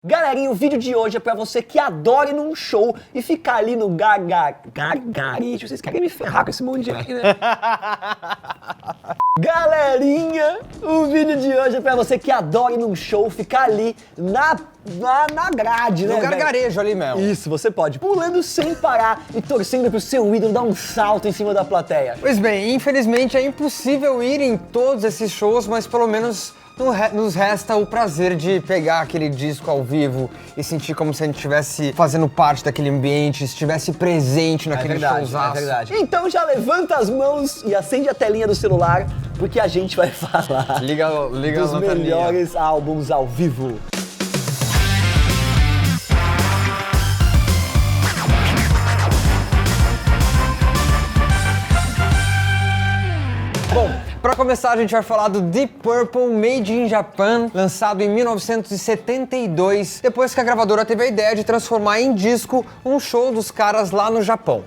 Galerinha, o vídeo de hoje é pra você que adora ir num show e ficar ali no gargarite. Vocês querem me ferrar com esse monte de aqui, né? Galerinha, o vídeo de hoje é pra você que adora ir num show, ficar ali na grade, né? No gargarejo ali mesmo. Isso, você pode, pulando sem parar e torcendo pro seu ídolo dar um salto em cima da plateia. Pois bem, infelizmente é impossível ir em todos esses shows, mas pelo menos nos resta o prazer de pegar aquele disco ao vivo e sentir como se a gente estivesse fazendo parte daquele ambiente, estivesse presente naquele showzaço. É verdade. Então já levanta as mãos e acende a telinha do celular, porque a gente vai falar Liga dos a lanterninha. melhores álbuns ao vivo. Bom, pra começar a gente vai falar do Deep Purple Made in Japan, lançado em 1972, depois que a gravadora teve a ideia de transformar em disco um show dos caras lá no Japão.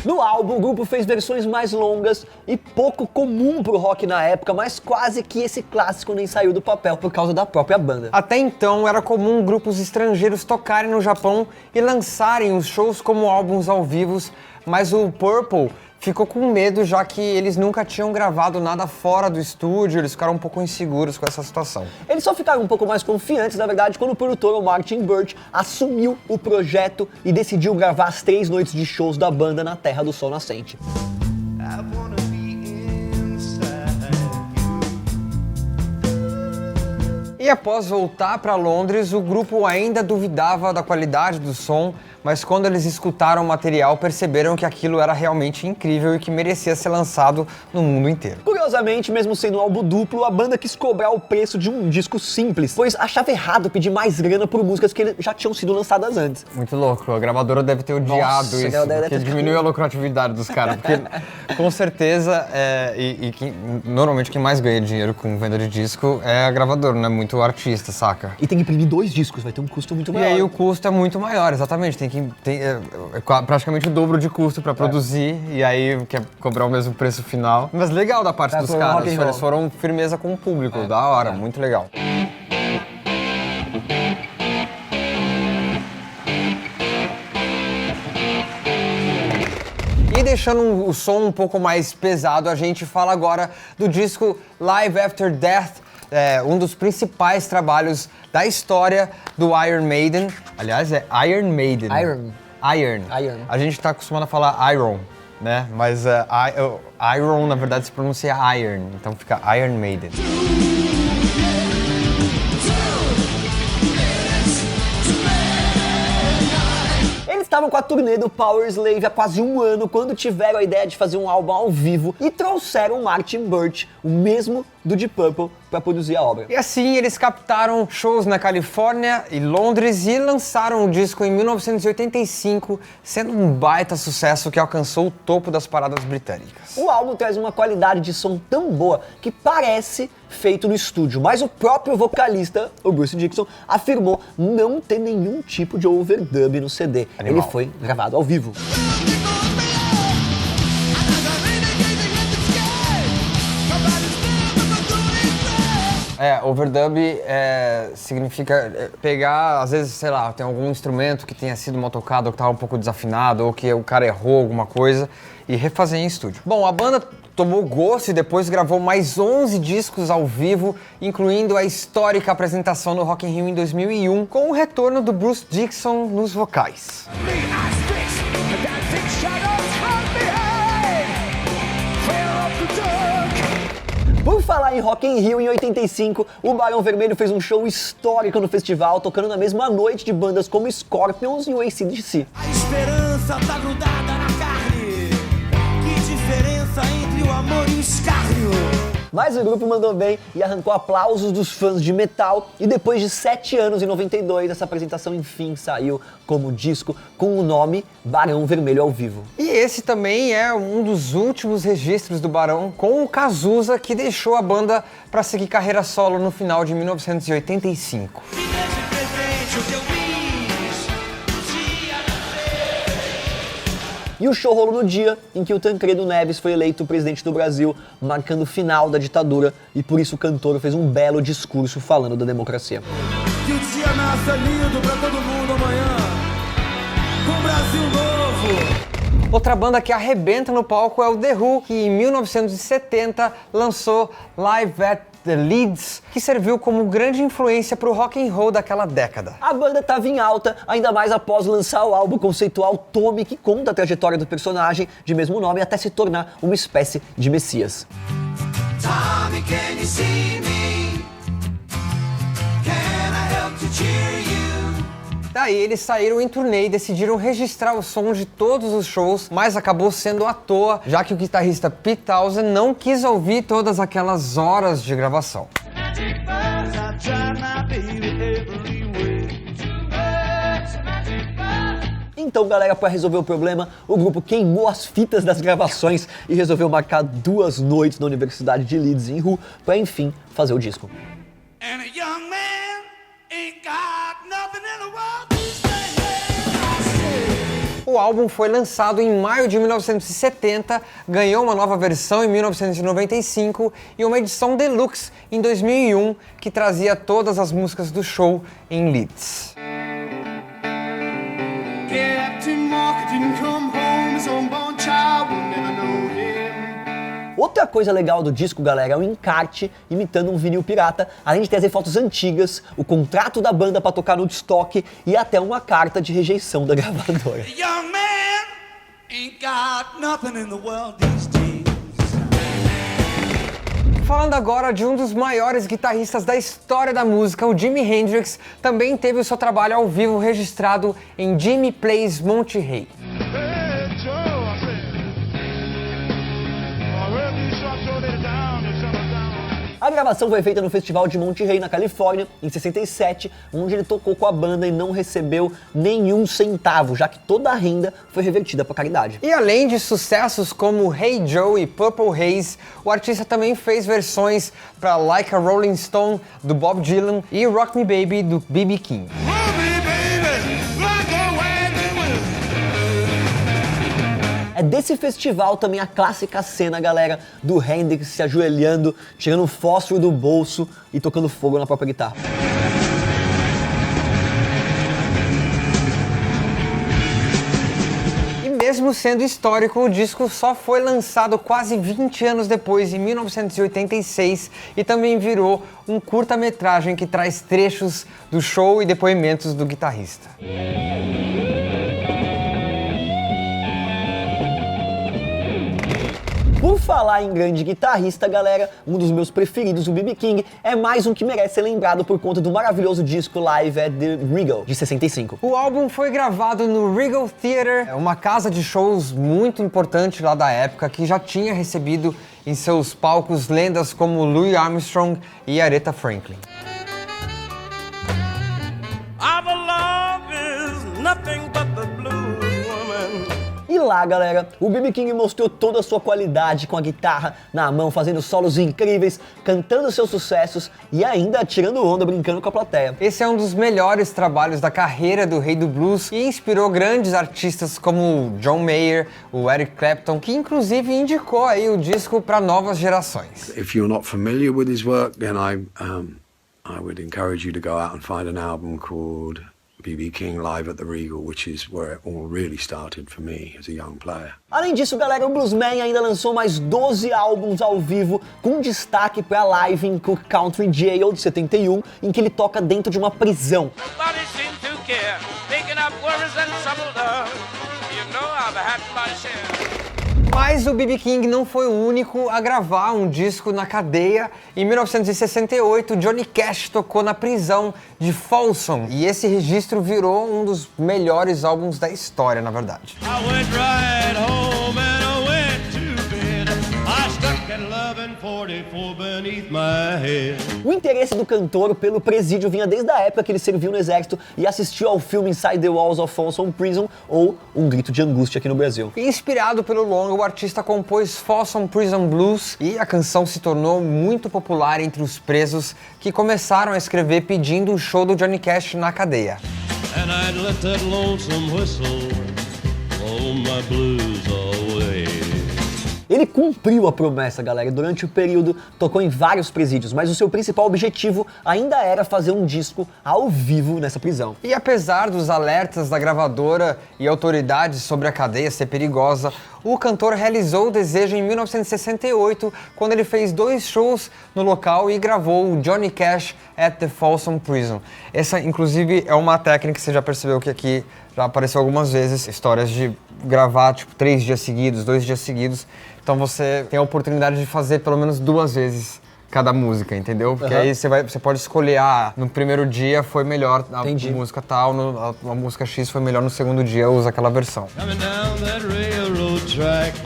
No álbum, o grupo fez versões mais longas e pouco comum pro rock na época, mas quase que esse clássico nem saiu do papel por causa da própria banda. Até então, era comum grupos estrangeiros tocarem no Japão e lançarem os shows como álbuns ao vivo, mas o Purple ficou com medo, já que eles nunca tinham gravado nada fora do estúdio, eles ficaram um pouco inseguros com essa situação. Eles só ficaram um pouco mais confiantes, na verdade, quando o produtor, o Martin Birch, assumiu o projeto e decidiu gravar as 3 noites de shows da banda na Terra do Sol Nascente. E após voltar para Londres, o grupo ainda duvidava da qualidade do som, mas quando eles escutaram o material, perceberam que aquilo era realmente incrível e que merecia ser lançado no mundo inteiro. Curiosamente, mesmo sendo um álbum duplo, a banda quis cobrar o preço de um disco simples, pois achava errado pedir mais grana por músicas que já tinham sido lançadas antes. Muito louco, a gravadora deve ter odiado Nossa, isso, porque diminuiu a lucratividade dos caras, porque com certeza, normalmente quem mais ganha dinheiro com venda de disco é a gravadora, não é muito o artista, saca? E tem que imprimir 2 discos, vai ter um custo muito maior. E aí o custo é muito maior, exatamente, é praticamente o dobro de custo pra produzir, e aí quer cobrar o mesmo preço final. Mas legal da parte dos caras, eles foram firmeza com o público, da hora, muito legal. E deixando o som um pouco mais pesado, a gente fala agora do disco Live After Death, um dos principais trabalhos da história do Iron Maiden. Aliás, é Iron Maiden. Iron. A gente tá acostumado a falar Iron, né? Mas Iron, na verdade, se pronuncia Iron, então fica Iron Maiden. Estavam com a turnê do Powerslave há quase um ano quando tiveram a ideia de fazer um álbum ao vivo e trouxeram Martin Birch, o mesmo do Deep Purple, para produzir a obra. E assim eles captaram shows na Califórnia e Londres e lançaram o disco em 1985, sendo um baita sucesso que alcançou o topo das paradas britânicas. O álbum traz uma qualidade de som tão boa que parece feito no estúdio, mas o próprio vocalista, o Bruce Dickinson, afirmou não ter nenhum tipo de overdub no CD. Ele foi gravado ao vivo. Overdub significa pegar, às vezes, sei lá, tem algum instrumento que tenha sido mal tocado ou que estava um pouco desafinado ou que o cara errou alguma coisa e refazer em estúdio. Bom, a banda tomou gosto e depois gravou mais 11 discos ao vivo, incluindo a histórica apresentação no Rock in Rio em 2001, com o retorno do Bruce Dickinson nos vocais. Por falar em Rock in Rio, em 85, o Barão Vermelho fez um show histórico no festival, tocando na mesma noite de bandas como Scorpions e o AC/DC. A esperança tá grudada na carne. Que diferença entre o amor e o escárnio. Mas o grupo mandou bem e arrancou aplausos dos fãs de metal, e depois de 7 anos, em 92, essa apresentação enfim saiu como disco com o nome Barão Vermelho ao vivo. E esse também é um dos últimos registros do Barão com o Cazuza, que deixou a banda para seguir carreira solo no final de 1985. E o show rolou no dia em que o Tancredo Neves foi eleito presidente do Brasil, marcando o final da ditadura, e por isso o cantor fez um belo discurso falando da democracia. Que o dia nasça lindo pra todo mundo amanhã, com Brasil novo. Outra banda que arrebenta no palco é o The Who, que em 1970 lançou Live at the Leeds, que serviu como grande influência para o rock and roll daquela década. A banda estava em alta, ainda mais após lançar o álbum conceitual Tommy, que conta a trajetória do personagem de mesmo nome até se tornar uma espécie de messias. Tommy, can you see me? Can I help to cheer you? Daí eles saíram em turnê e decidiram registrar o som de todos os shows, mas acabou sendo à toa, já que o guitarrista Pete Townshend não quis ouvir todas aquelas horas de gravação. Então, galera, para resolver o problema, o grupo queimou as fitas das gravações e resolveu marcar 2 noites na Universidade de Leeds, em Hull, para enfim fazer o disco. And a young man ain't got nothing in the world to say. O álbum foi lançado em maio de 1970, ganhou uma nova versão em 1995 e uma edição deluxe em 2001, que trazia todas as músicas do show em Leeds. Captain Mark didn't come home, his unborn child will never know him. Outra coisa legal do disco, galera, é o encarte imitando um vinil pirata, além de trazer fotos antigas, o contrato da banda para tocar no Woodstock e até uma carta de rejeição da gravadora. The young man ain't got nothing in the world these days. Falando agora de um dos maiores guitarristas da história da música, o Jimi Hendrix também teve o seu trabalho ao vivo registrado em Jimmy Plays Monterey. A gravação foi feita no Festival de Monterey, na Califórnia, em 67, onde ele tocou com a banda e não recebeu nenhum centavo, já que toda a renda foi revertida para caridade. E além de sucessos como Hey Joe e Purple Haze, o artista também fez versões para Like a Rolling Stone, do Bob Dylan, e Rock Me Baby, do B.B. King. É desse festival também a clássica cena, galera, do Hendrix se ajoelhando, tirando um fósforo do bolso e tocando fogo na própria guitarra. E mesmo sendo histórico, o disco só foi lançado quase 20 anos depois, em 1986, e também virou um curta-metragem que traz trechos do show e depoimentos do guitarrista. Por falar em grande guitarrista, galera, um dos meus preferidos, o B.B. King, é mais um que merece ser lembrado por conta do maravilhoso disco Live at the Regal, de 65. O álbum foi gravado no Regal Theatre, uma casa de shows muito importante lá da época, que já tinha recebido em seus palcos lendas como Louis Armstrong e Aretha Franklin. Our love is nothing but the blue woman. E lá, galera, o B.B. King mostrou toda a sua qualidade com a guitarra na mão, fazendo solos incríveis, cantando seus sucessos e ainda tirando onda, brincando com a plateia. Esse é um dos melhores trabalhos da carreira do Rei do Blues e inspirou grandes artistas como o John Mayer, o Eric Clapton, que inclusive indicou aí o disco para novas gerações. If you're not familiar with his work, then I would encourage you to go out and find an album called B.B. King Live at the Regal, which is where it all really started for me as a young player. Além disso, galera, o Bluesman ainda lançou mais 12 álbuns ao vivo, com destaque para a live em Cook County Jail, de 71, em que ele toca dentro de uma prisão. Nobody seems to care, making up worries and trouble love. You know I've had my share. Mas o B.B. King não foi o único a gravar um disco na cadeia. Em 1968, Johnny Cash tocou na prisão de Folsom e esse registro virou um dos melhores álbuns da história, na verdade. I went right home and I went to bed. I stuck at 11:44 beneath my head. O interesse do cantor pelo presídio vinha desde a época que ele serviu no exército e assistiu ao filme Inside the Walls of Folsom Prison, ou Um Grito de Angústia aqui no Brasil. Inspirado pelo longa, o artista compôs Folsom Prison Blues e a canção se tornou muito popular entre os presos que começaram a escrever pedindo o show do Johnny Cash na cadeia. And I'd let that lonesome whistle blow my blues away. Ele cumpriu a promessa, galera, e durante o período tocou em vários presídios, mas o seu principal objetivo ainda era fazer um disco ao vivo nessa prisão. E apesar dos alertas da gravadora e autoridades sobre a cadeia ser perigosa, o cantor realizou o desejo em 1968, quando ele fez 2 shows no local e gravou o Johnny Cash at the Folsom Prison. Essa, inclusive, é uma técnica que você já percebeu que aqui já apareceu algumas vezes, histórias de gravar, tipo, 3 dias seguidos, 2 dias seguidos. Então você tem a oportunidade de fazer pelo menos 2 vezes cada música, entendeu? Porque aí você pode escolher, no primeiro dia foi melhor a música tal, a música X foi melhor no segundo dia, usa aquela versão. Coming down that railroad track,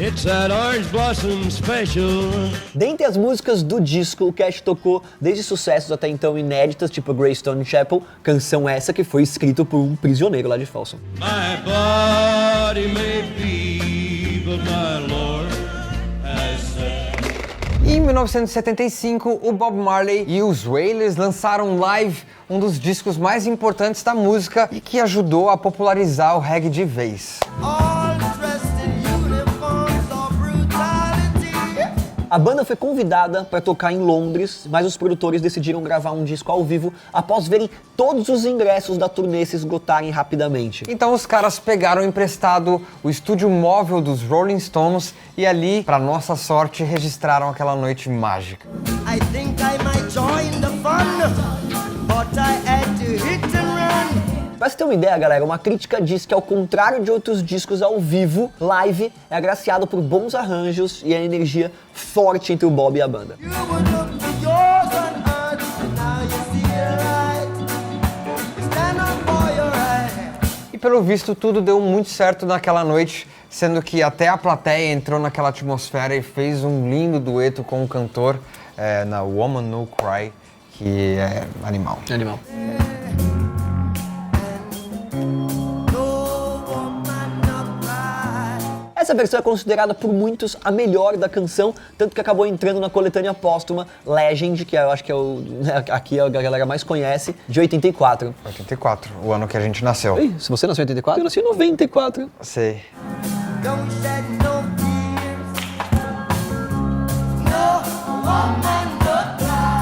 it's that orange blossom special. Dentre as músicas do disco, o Cash tocou desde sucessos até então inéditas, tipo Greystone Chapel, canção essa que foi escrita por um prisioneiro lá de Folsom. My body may be, but my Lord has said. Em 1975, o Bob Marley e os Wailers lançaram Live, um dos discos mais importantes da música e que ajudou a popularizar o reggae de vez. A banda foi convidada para tocar em Londres, mas os produtores decidiram gravar um disco ao vivo após verem todos os ingressos da turnê se esgotarem rapidamente. Então os caras pegaram emprestado o estúdio móvel dos Rolling Stones e ali, para nossa sorte, registraram aquela noite mágica. I think I might join the fun, but I had to hit and run. Pra você ter uma ideia, galera, uma crítica diz que, ao contrário de outros discos ao vivo, Live é agraciado por bons arranjos e a energia forte entre o Bob e a banda. You would look for yours on earth, and now you see it right. Stand up for your right. E pelo visto tudo deu muito certo naquela noite, sendo que até a plateia entrou naquela atmosfera e fez um lindo dueto com o cantor na Woman No Cry, que é animal. Animal. Essa versão é considerada por muitos a melhor da canção, tanto que acabou entrando na coletânea póstuma Legend, que eu acho que aqui a galera mais conhece, de 84. 84, o ano que a gente nasceu. Ei, se você nasceu em 84, eu nasci em 94. Sei. Don't shed no tears. No woman, no cry.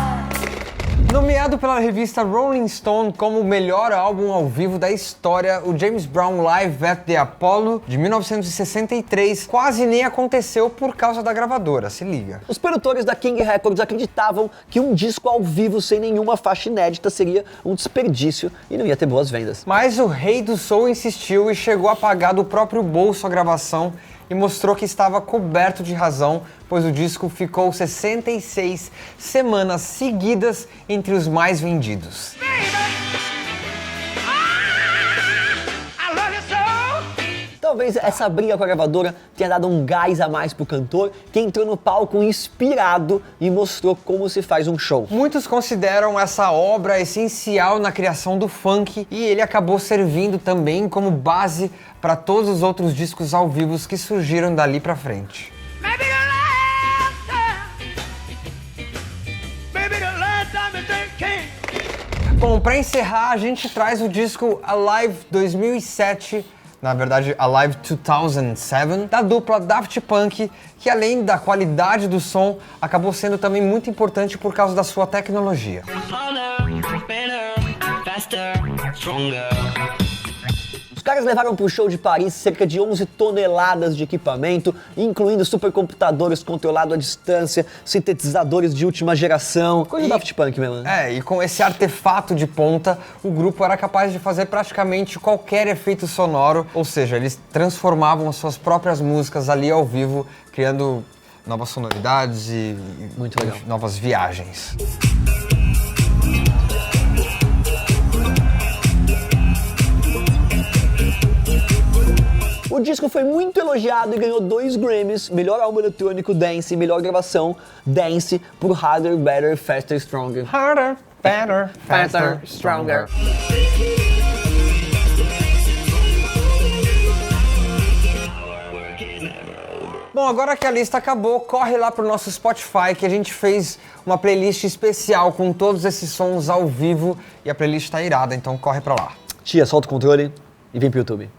Nomeado pela revista Rolling Stone como o melhor álbum ao vivo da história, o James Brown Live at the Apollo, de 1963, quase nem aconteceu por causa da gravadora, se liga. Os produtores da King Records acreditavam que um disco ao vivo sem nenhuma faixa inédita seria um desperdício e não ia ter boas vendas. Mas o rei do soul insistiu e chegou a pagar do próprio bolso a gravação e mostrou que estava coberto de razão, pois o disco ficou 66 semanas seguidas entre os mais vendidos. Talvez essa briga com a gravadora tenha dado um gás a mais pro cantor, que entrou no palco inspirado e mostrou como se faz um show. Muitos consideram essa obra essencial na criação do funk e ele acabou servindo também como base para todos os outros discos ao vivo que surgiram dali pra frente. Bom, pra encerrar, a gente traz o disco Alive 2007, na verdade Alive 2007, da dupla Daft Punk, que além da qualidade do som, acabou sendo também muito importante por causa da sua tecnologia. Os caras levaram pro show de Paris cerca de 11 toneladas de equipamento, incluindo supercomputadores controlados à distância, sintetizadores de última geração, coisa do Daft Punk mesmo. E com esse artefato de ponta, o grupo era capaz de fazer praticamente qualquer efeito sonoro, ou seja, eles transformavam as suas próprias músicas ali ao vivo, criando novas sonoridades e Muito legal. novas viagens. O disco foi muito elogiado e ganhou 2 Grammys, melhor álbum eletrônico dance e melhor gravação dance por Harder, Better, Faster, Stronger. Harder, better, faster, stronger. Bom, agora que a lista acabou, corre lá pro nosso Spotify que a gente fez uma playlist especial com todos esses sons ao vivo e a playlist tá irada, então corre pra lá. Tia, solta o controle e vem pro YouTube.